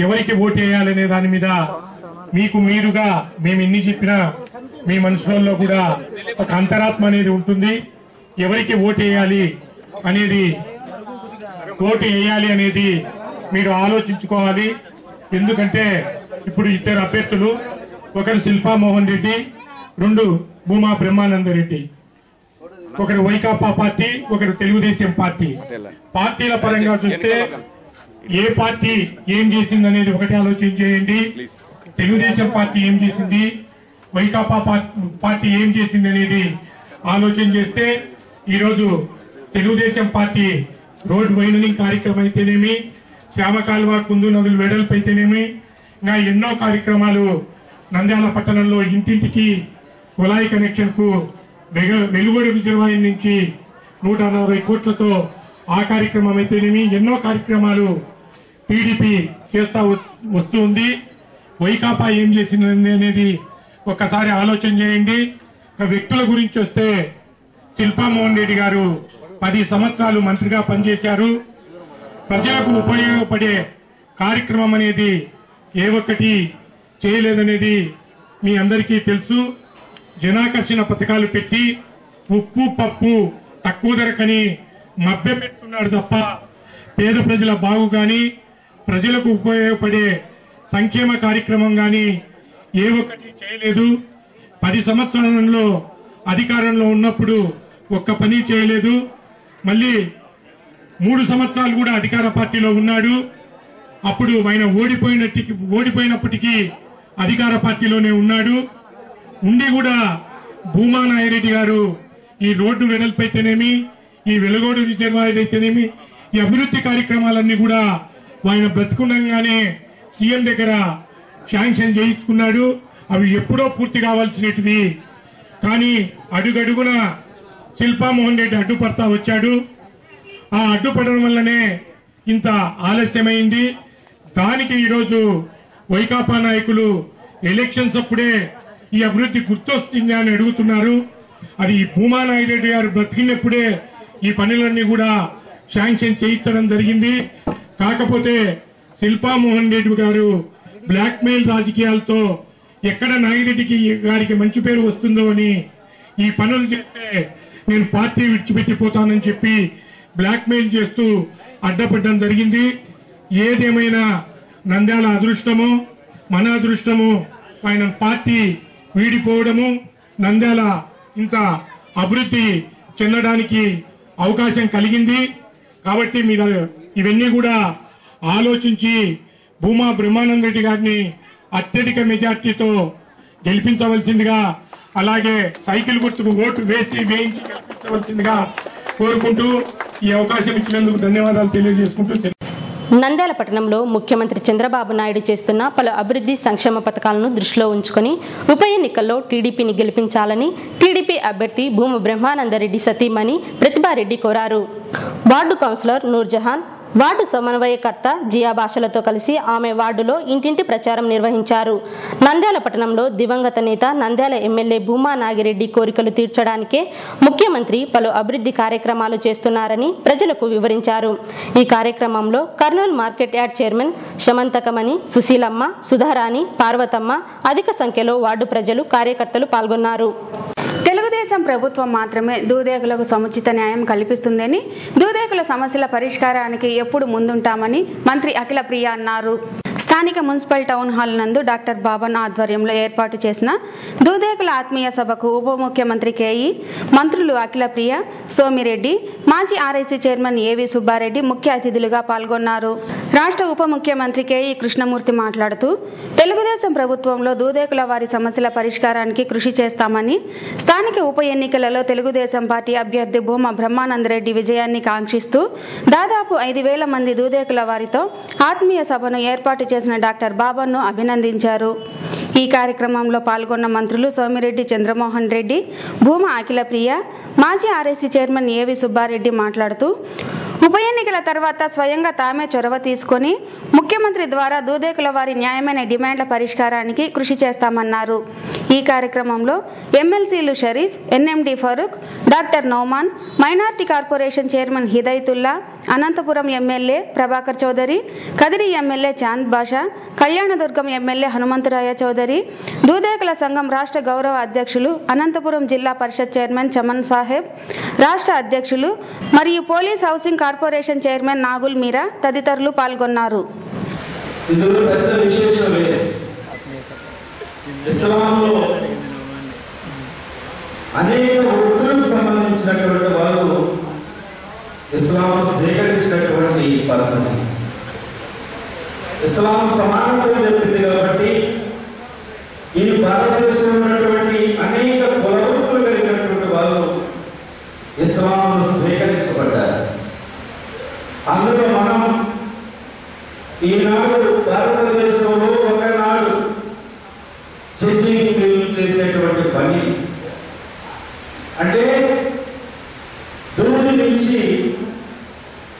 ఎవరికి ఓటు వేయాలనే దాని మీద మీకు మీరుగా మేము ఎన్ని చెప్పినా మీ మనసులో కూడా ఒక అంతరాత్మ అనేది ఉంటుంది. ఎవరికి ఓటు వేయాలి అనేది మీరు ఆలోచించుకోవాలి. ఎందుకంటే ఇప్పుడు ఇద్దరు అభ్యర్థులు, ఒకరు శిల్పా మోహన్ రెడ్డి, రెండు భూమా బ్రహ్మానందరెడ్డి. ఒకరు వైకాపా పార్టీ, ఒకరు తెలుగుదేశం పార్టీ. పార్టీల పరంగా చూస్తే ఏ పార్టీ ఏం చేసింది అనేది ఒకటి ఆలోచన చేయండి. తెలుగుదేశం పార్టీ ఏం చేసింది, వైకాపా పార్టీ ఏం చేసింది అనేది ఆలోచన చేస్తే ఈరోజు తెలుగుదేశం పార్టీ రోడ్ వైడనింగ్ కార్యక్రమం అయితేనేమి, శ్యామకాలువ కుందు నదులు వెడల్పు అయితేనేమి, ఇంకా ఎన్నో కార్యక్రమాలు నంద్యాల పట్టణంలో ఇంటింటికి కుళాయి కనెక్షన్ కు వెలుగొడి రిజర్వాయర్ నుంచి 140 కోట్లతో ఆ కార్యక్రమం అయితేనేమి ఎన్నో కార్యక్రమాలు టీడీపీ చేస్తా వస్తుంది. వైకాపా ఏం చేసింది అనేది ఒక్కసారి ఆలోచన చేయండి. వ్యక్తుల గురించి వస్తే శిల్పా మోహన్ రెడ్డి గారు 10 సంవత్సరాలు మంత్రిగా పనిచేశారు. ప్రజలకు ఉపయోగపడే కార్యక్రమం అనేది ఏ ఒక్కటి చేయలేదనేది మీ అందరికీ తెలుసు. జనాకర్షణ పథకాలు పెట్టి ఉప్పు పప్పు తక్కువ ధరకని మభ్య పెడుతున్నాడు తప్ప పేద ప్రజల బాగు గాని, ప్రజలకు ఉపయోగపడే సంక్షేమ కార్యక్రమం గాని ఏ ఒక్కటి చేయలేదు. 10 సంవత్సరాలలో అధికారంలో ఉన్నప్పుడు ఒక్క పని చేయలేదు. మళ్ళీ 3 సంవత్సరాలు కూడా అధికార పార్టీలో ఉన్నాడు. అప్పుడు ఆయన ఓడిపోయినప్పటికీ అధికార పార్టీలోనే ఉన్నాడు. ఉండి కూడా భూమా నాగిరెడ్డి గారు ఈ రోడ్డు వెడల్పు అయితేనేమి, ఈ వెలుగోడు రిజర్వాయర్ అయితేనేమి, ఈ అభివృద్ధి కార్యక్రమాలన్నీ కూడా ఆయన బ్రతుకుండగానే సీఎం దగ్గర శాంక్షన్ చేయించుకున్నాడు. అవి ఎప్పుడో పూర్తి కావాల్సినవి. కానీ అడుగడుగున శిల్పా మోహన్ రెడ్డి అడ్డుపడతా వచ్చాడు. ఆ అడ్డుపడడం వల్లనే ఇంత ఆలస్యమైంది. దానికి ఈరోజు వైకాపా నాయకులు ఎలక్షన్స్ అప్పుడే ఈ అభివృద్ధి గుర్తొస్తుంది అని అడుగుతున్నారు. అది భూమా నాగిరెడ్డి గారు బ్రతికినప్పుడే ఈ పనులన్నీ కూడా శాంక్షన్ చేయించడం జరిగింది. కాకపోతే శిల్పా మోహన్ రెడ్డి గారు బ్లాక్ మెయిల్ రాజకీయాలతో ఎక్కడ నాగిరెడ్డికి గారికి మంచి పేరు వస్తుందో అని ఈ పనులు చేస్తే నేను పార్టీ విడిచిపెట్టిపోతానని చెప్పి బ్లాక్ మెయిల్ చేస్తూ అడ్డపడడం జరిగింది. ఏదేమైనా నంద్యాల అదృష్టము, మన అదృష్టము ఆయన పార్టీ వీడిపోవడము, నంద్యాల ఇంత అభివృద్ధి చెందడానికి అవకాశం కలిగింది. కాబట్టి మీరు ఇవన్నీ కూడా ఆలోచించి భూమా బ్రహ్మానందరెడ్డి గారిని అత్యధిక మెజార్టీతో గెలిపించవలసిందిగా, అలాగే సైకిల్ గుర్తుకు ఓటు వేయించి గెలిపించవలసిందిగా కోరుకుంటూ ఈ అవకాశం ఇచ్చినందుకు ధన్యవాదాలు తెలియజేసుకుంటూ నంద్యాల పట్టణంలో ముఖ్యమంత్రి చంద్రబాబు నాయుడు చేస్తున్న పలు అభివృద్ధి సంక్షేమ పథకాలను దృష్టిలో ఉంచుకుని ఉప ఎన్నికల్లో టీడీపీని గెలిపించాలని టీడీపీ అభ్యర్థి భూమ బ్రహ్మానందరెడ్డి సతీమణి ప్రతిభారెడ్డి కోరారు. వార్డు కౌన్సిలర్ నూర్జహాన్, వార్డు సమన్వయకర్త జియా భాషలతో కలిసి ఆమె వార్డులో ఇంటింటి ప్రచారం నిర్వహించారు. నంద్యాల పట్టణంలో దివంగత నేత నంద్యాల ఎమ్మెల్యే భూమా నాగిరెడ్డి కోరికలు తీర్చడానికే ముఖ్యమంత్రి పలు అభివృద్ధి కార్యక్రమాలు చేస్తున్నారని ప్రజలకు వివరించారు. ఈ కార్యక్రమంలో Kurnool market yard chairman Shamanthakamani, Sushilamma, Sudharani, Parvathamma, అధిక సంఖ్యలో వార్డు ప్రజలు, కార్యకర్తలు పాల్గొన్నారు. తెలుగుదేశం ప్రభుత్వం మాత్రమే దూదేకులకు సముచిత న్యాయం కల్పిస్తుందని, దూదేకుల సమస్యల పరిష్కారానికి ఎప్పుడు ముందుంటామని మంత్రి అఖిల ప్రియ అన్నారు. స్థానిక మున్సిపల్ టౌన్ హాల్ నందు డాక్టర్ బాబన్ ఆధ్వర్యంలో ఏర్పాటు చేసిన దూదేకుల ఆత్మీయ సభకు ఉప ముఖ్యమంత్రి కేఈ, మంత్రులు అఖిల ప్రియ, సోమిరెడ్డి, మాజీ ఆర్ఐసీ చైర్మన్ ఏవి సుబ్బారెడ్డి ముఖ్య అతిథులుగా పాల్గొన్నారు. రాష్ట్ర ఉప ముఖ్యమంత్రి కేఈ కృష్ణమూర్తి మాట్లాడుతూ తెలుగుదేశం ప్రభుత్వంలో దూదేకుల వారి సమస్యల పరిష్కారానికి కృషి చేస్తామని, స్థానిక ఉప ఎన్నికలలో తెలుగుదేశం పార్టీ అభ్యర్థి భూమ బ్రహ్మానందరెడ్డి విజయాన్ని కాంక్షిస్తూ దాదాపు 5,000 మంది దూదేకుల వారితో ఆత్మీయ సభను ఏర్పాటు చేసిన డాక్టర్ బాబన్ను అభినందించారు. ఈ కార్యక్రమంలో పాల్గొన్న మంత్రులు సోమిరెడ్డి చంద్రమోహన్ రెడ్డి, భూమ అఖిల ప్రియ, మాజీ ఆర్ఎస్సీ చైర్మన్ ఏవి సుబ్బారెడ్డి మాట్లాడుతూ ఉప ఎన్నికల తర్వాత స్వయంగా తామే చొరవ తీసుకొని ముఖ్యమంత్రి ద్వారా దూదేకుల వారి న్యాయమైన డిమాండ్ల పరిష్కారానికి కృషి చేస్తామన్నారు. ఈ కార్యక్రమంలో ఎమ్మెల్సీలు Sharif, NMD Farooq, doctor Nouman, minority corporation chairman Hidayatullah, Anantapur MLA Prabhakar Chowdary, Kadiri MLA Chand Basha, Kalyandurg MLA Hanumantharaya Chowdary, Dudekula సంఘం రాష్ట్ర గౌరవ అధ్యక్షులు, అనంతపురం జిల్లా పరిషత్ చైర్మన్ చమన్ సాహెబ్, రాష్ట్ర అధ్యక్షులు మరియు police housing corporation chairman Nagul Meera తదితరులు పాల్గొన్నారు. అనేక వృత్తులకు సంబంధించినటువంటి వారు ఇస్లాం స్వీకరించినటువంటి పరిస్థితి. ఇస్లాం సమానత్వం చెప్పింది కాబట్టి ఈ భారతదేశంలో ఉన్నటువంటి అనేక కులవృత్తులు కలిగినటువంటి వారు ఇస్లాం స్వీకరించబడ్డారు. అందులో మనం ఈనాడు భారతదేశంలో ఒకనాడు చెడ్డీలు చేసేటువంటి పని అంటే దూది నుంచి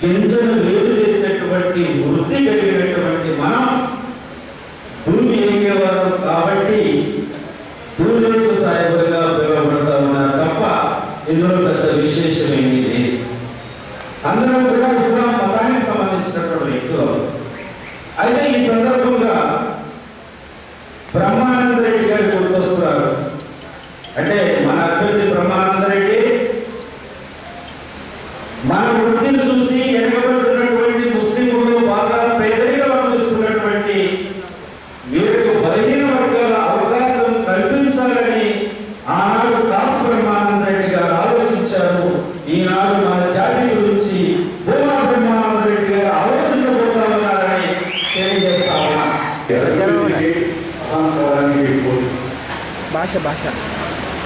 గింజను వేరు చేసేటువంటి వృత్తి కలిగినటువంటి మనం దూది ఎక్కేవారు కాబట్టి దూదేకు సాయబడిగా ఉపయోగపడతా ఉన్నారు తప్ప ఇందులో పెద్ద విశేషమేమీ లేదు. అందరూ కూడా ఇస్లాం మతానికి సంబంధించినటువంటి వ్యక్తులు. అయితే ఈ సందర్భంగా బ్రహ్మానంద రెడ్డి గారు గుర్తొస్తున్నారు. అంటే మన అభ్యర్థి బ్రహ్మానంద రెడ్డి మన వృత్తిని చూసి వెనుకబడుతున్నటువంటి ముస్లింలు బాగా పేదరికం అనుభవిస్తున్నటువంటి వీరికి బలహీన వర్గాల అవకాశం కల్పించాలని ఆనాడు దాసు బ్రహ్మానంద రెడ్డి గారు ఆలోచించారు. ఈనాడు మన జాతి గురించి భూమా బ్రహ్మానంద రెడ్డి గారు ఆలోచించబోతా ఉన్నారని తెలియజేస్తా ఉన్నారు.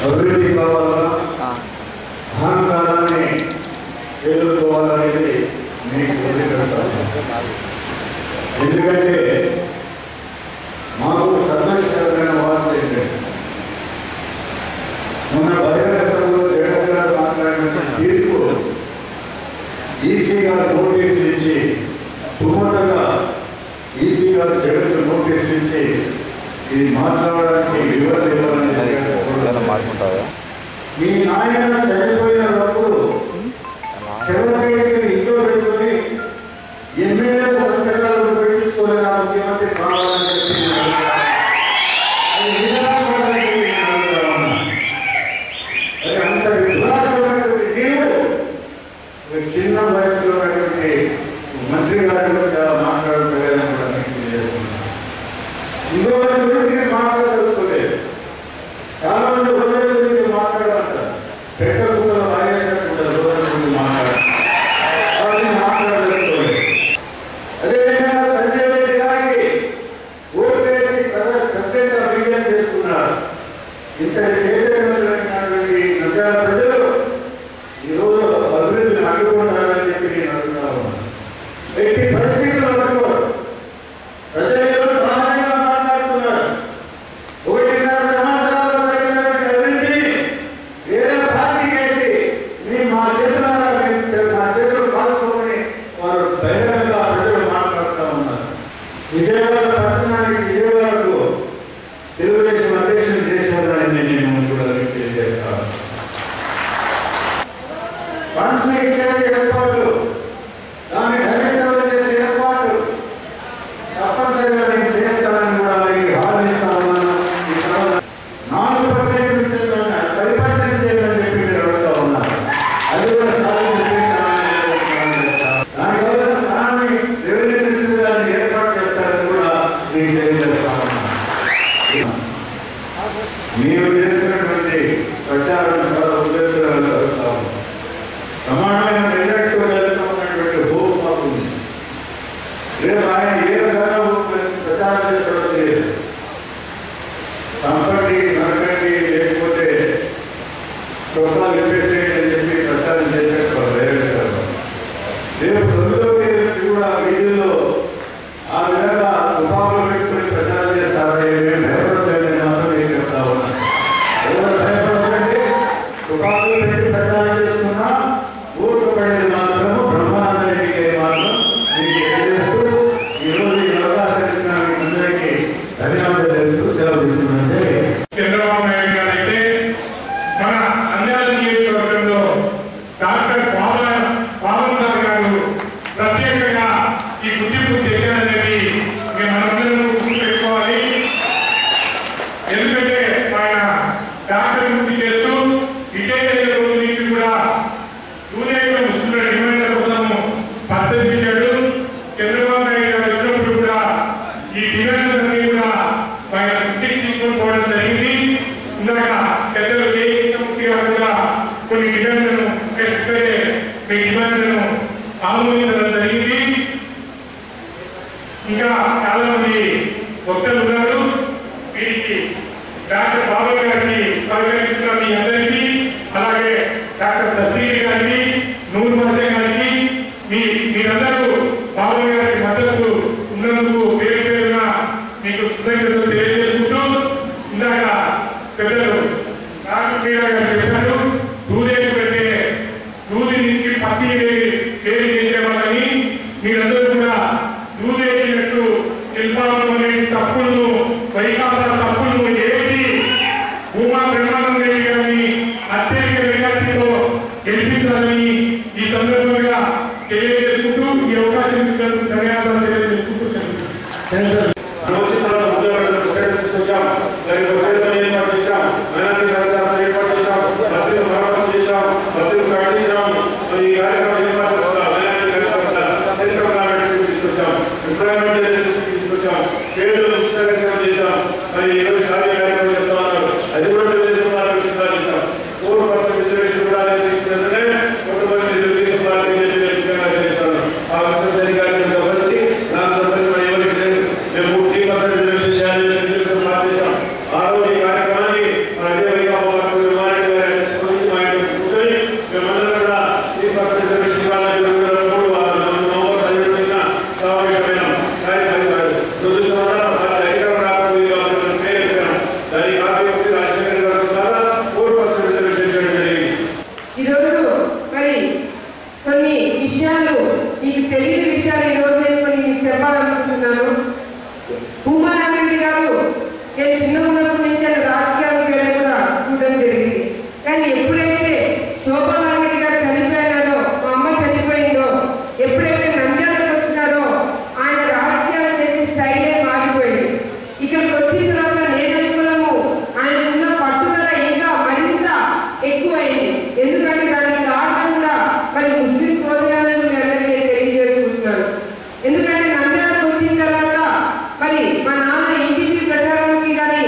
అభివృద్ధి కావాలన్నా అహంకారాన్ని ఎదుర్కోవాలనేది మీకు వదిలిపెడతాను. ఎందుకంటే మాకు సంతోషకరమైన వార్త ఏంటంటే మొన్న బహిరంగ సభలో జగన్ గారు మాట్లాడిన తీర్పు ఈసీ గారు నోటీసులు ఇచ్చి సుమోటగా ఈసీ గారు జగన్ నోటీసులు ఇచ్చి ఇది మాట్లాడడానికి వివరణ ఇవ్వాలని మీ నాయన చనిపోయినప్పుడు శవపేటకి ఇంట్లో పెట్టుకుని ఎమ్మెల్యే సంతకాలు పెట్టించుకోలేని ముఖ్యమంత్రి కావాలని అంత విశ్వాసమైనటువంటి నీవు చిన్న వయసులో ఉన్నటువంటి మంత్రి గారి గురించి మాట్లాడలేదని కూడా మీకు తెలియజేస్తున్నాను. ఇంకోటి గురించి నేను మాట్లాడదలుచుకోలేదు. చాలా మంది రోజుల గురించి మాట్లాడాలంటారు. పెట్టకుండా వాగేసినట్టు రోజుల గురించి మాట్లాడదలుచుకోలేదు. అదేవిధంగా సంజయ్ రెడ్డి గారికి ఓటేసి ప్రెసిడెంట్ గా విజయం చేసుకున్నారు. ఇంతటి చైతన్యమైనటువంటి నంద్యాల ప్రజలు ఈరోజు అభివృద్ధిని అడ్డుకుంటారని చెప్పి నేను అడుగుతా ఉన్నాను. ఎట్టి పరిస్థితుల్లో అడ్డుకోరు. ప్రజలు బాగా మాట్లాడుతున్నారు. 1.5 సంవత్సరాలు జరిగినటువంటి అభివృద్ధి వేరే పార్టీకి వేసి మా చేతులు కాల్చుకొని వారు బహిరంగంగా ప్రజలు మాట్లాడుతూ ఉన్నారు. విజయవాడ పట్టణానికి విజయవాడకు తెలుగుదేశం అధ్యక్షులు చేసేవారని నేను కూడా తెలియజేస్తాను. ఫండ్స్ ఇచ్చే ఏర్పాట్లు, దాన్ని డైరెక్టర్ చేసే ఏర్పాట్లు తప్పనిసరిగా నేను చేస్తానని కూడా హామీ ఇస్తా ఉన్నాను. 4% నుంచి 10% చేయాలని చెప్పి మీరు అడుగుతా ఉన్నారు. అది కూడా దానివల్ల స్థానాన్ని రెవెన్యూ మినిస్టర్ గారిని ఏర్పాటు చేస్తారని కూడా నేను తెలియజేస్తా ఉన్నాను. మీరు చేస్తున్నటువంటి ప్రచారం చాలా ఉద్దేశాలను కలుగుతా ఉన్నాం. ప్రమాణమైన మెజార్టీతో వెళ్తా ఉన్నటువంటి హోప్ మాకుంది. రేపు ఆయన ఏ రకంగా ప్రచారం చేసుకోవడం తెలియదు. సంపండి నరకండి లేకపోతే చొక్కాలు ఇప్పేసేయండి అని చెప్పి ప్రచారం చేసేటప్పుడు వేరే రేపు 9వ తేదీ కూడా వీధుల్లో ఆ విధంగా తుపాకులు పెట్టుకుని ప్రచారం చేస్తారా? మేము భయపడలేదని మాత్రం నేను చెప్తా ఉన్నాను. డిమాండ్లన్నీ కూడా ఆయన దృష్టికి తీసుకొని పోవడం జరిగింది. ఇందాక పెద్దలు కేసీఆర్ గారు కూడా కొన్ని డిమాండ్లను మీ డిమాండ్లను ఆమోదించడం జరిగింది. ఇంకా చాలా మంది వక్తలు ఉన్నారు. వీరికి డాక్టర్ బాబు గారికి సహకరిస్తున్న మీ అందరికీ, అలాగే డాక్టర్ తస్లీర్ గారికి, నూర్ మహసన్ గారికి, మీరందరూ బాబు గారికి మద్దతు ఉన్నందుకు పేరు పేరున మీకు కృతజ్ఞతలు తెలియజేసుకుంటూ, ఇందాక పెద్దలు డాక్టర్ ప్రియా గారు చెప్పారు, దూదేలు పెట్టే దూది నుంచి పత్తి వేరు చేసేవాళ్ళని. మీరందరూ కూడా దూదేసినట్టు శిల్పాలలోని తప్పులను, వైకాపా తప్పులను ఏది భూమా బ్రహ్మానంద రెడ్డి గారిని అత్యధిక మెజార్టీతో గెలిపించాలని ఈ సందర్భంగా తెలియజేసుకుంటూ ఈ అవకాశం ఇచ్చినందుకు ధన్యవాదాలు తెలియజేసుకుంటూ ఎందుకంటే నంద్యాలకు వచ్చిన తర్వాత మరి మా నాన్న ఇంటింటి ప్రచారానికి కానీ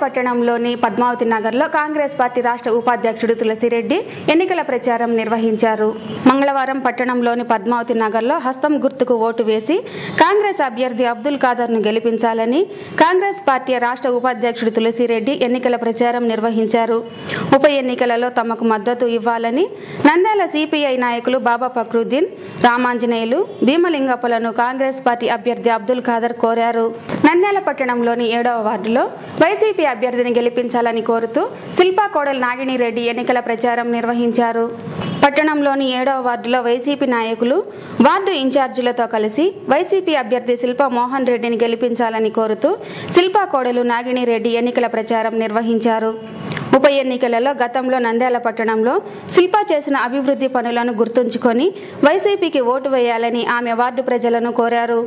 పట్టణంలోని పద్మావతి నగర్లో కాంగ్రెస్ పార్టీ రాష్ట్ర ఉపాధ్యక్షుడు తులసిరెడ్డి ఎన్నికల ప్రచారం నిర్వహించారు. మంగళవారం పట్టణంలోని పద్మావతి నగర్లో హస్తం గుర్తుకు ఓటు వేసి కాంగ్రెస్ అభ్యర్థి అబ్దుల్ ఖాదర్ను గెలిపించాలని కాంగ్రెస్ పార్టీ రాష్ట్ర ఉపాధ్యక్షుడు తులసిరెడ్డి ఎన్నికల ప్రచారం నిర్వహించారు. ఉప ఎన్నికలలో తమకు మద్దతు ఇవ్వాలని నంద్యాల సిపిఐ నాయకులు బాబా ఫక్రుద్దీన్, రామాంజనేయులు, భీమలింగప్పలను కాంగ్రెస్ పార్టీ అభ్యర్థి అబ్దుల్ ఖాదర్ కోరారు. నంద్యాల పట్టణంలోని 7వ వార్డులో వైసీపీ అభ్యర్థిని గెలిపించాలని కోరుతూ శిల్పా కోడెల నాగినిరెడ్డి ఎన్నికల ప్రచారం నిర్వహించారు. పట్టణంలోని 7వ వార్డులో వైసీపీ నాయకులు వార్డు ఇన్ఛార్జీలతో కలిసి వైసీపీ అభ్యర్థి శిల్పా మోహన్ రెడ్డిని గెలిపించాలని కోరుతూ శిల్పా కోడెలు నాగినిరెడ్డి ఎన్నికల ప్రచారం నిర్వహించారు. ఉప ఎన్నికలలో గతంలో నంద్యాల పట్టణంలో శిల్పా చేసిన అభివృద్ధి పనులను గుర్తుంచుకొని వైసీపీకి ఓటు వేయాలని ఆమె వార్డు ప్రజలను కోరారు.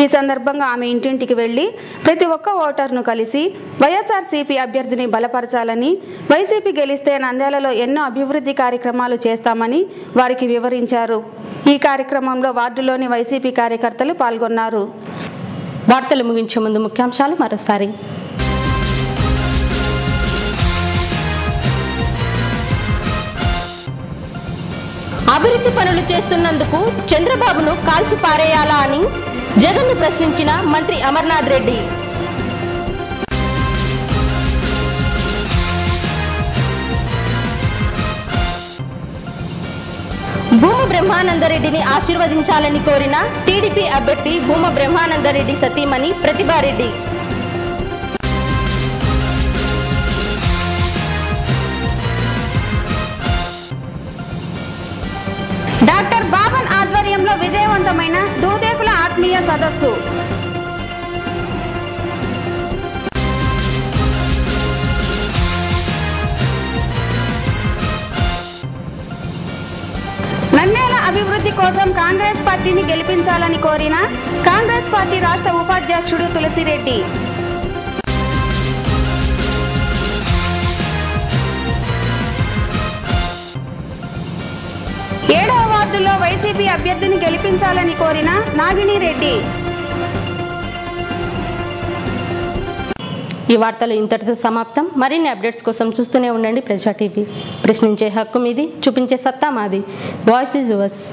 ఈ సందర్భంగా ఆమె ఇంటింటికి వెళ్లి ప్రతి ఒక్క ఓటర్ను కలిసి వైఎస్ఆర్సీపీ అభ్యర్థిని బలపరచాలని, వైసీపీ గెలిస్తే నంద్యాలలో ఎన్నో అభివృద్ధి కార్యక్రమాలు చేస్తామని వారికి వివరించారు. ఈ కార్యక్రమంలో వార్డులోని వైసీపీ కార్యకర్తలు పాల్గొన్నారు. వార్తలు ముగించే ముందు ముఖ్యాంశాలు మరోసారి. అభివృద్ధి పనులు చేస్తున్నందుకు చంద్రబాబును కాల్చి పారేయాలా అని జగన్ను ప్రశ్నించిన మంత్రి అమర్నాథ్ రెడ్డి. భూమ బ్రహ్మానందరెడ్డిని ఆశీర్వదించాలని కోరిన టీడీపీ అభ్యర్థి భూమ బ్రహ్మానందరెడ్డి సతీమణి ప్రతిభారెడ్డి. డాక్టర్ బాబన్ ఆధ్వర్యంలో విజయవంతమైన దూదేకుల ఆత్మీయ సదస్సు. నంద్యాల అభివృద్ధి కోసం కాంగ్రెస్ పార్టీని గెలిపించాలని కోరిన కాంగ్రెస్ పార్టీ రాష్ట్ర ఉపాధ్యక్షుడు తులసిరెడ్డి. 7వ వార్డులో వైసీపీ అభ్యర్థిని గెలిపించాలని కోరిన నాగినిరెడ్డి. ఈ వార్తలు ఇంతటితో సమాప్తం. మరిన్ని అప్డేట్స్ కోసం చూస్తూనే ఉండండి ప్రజా టీవీ. ప్రశ్నించే హక్కు మీది, చూపించే సత్తా మాది. Voice is yours.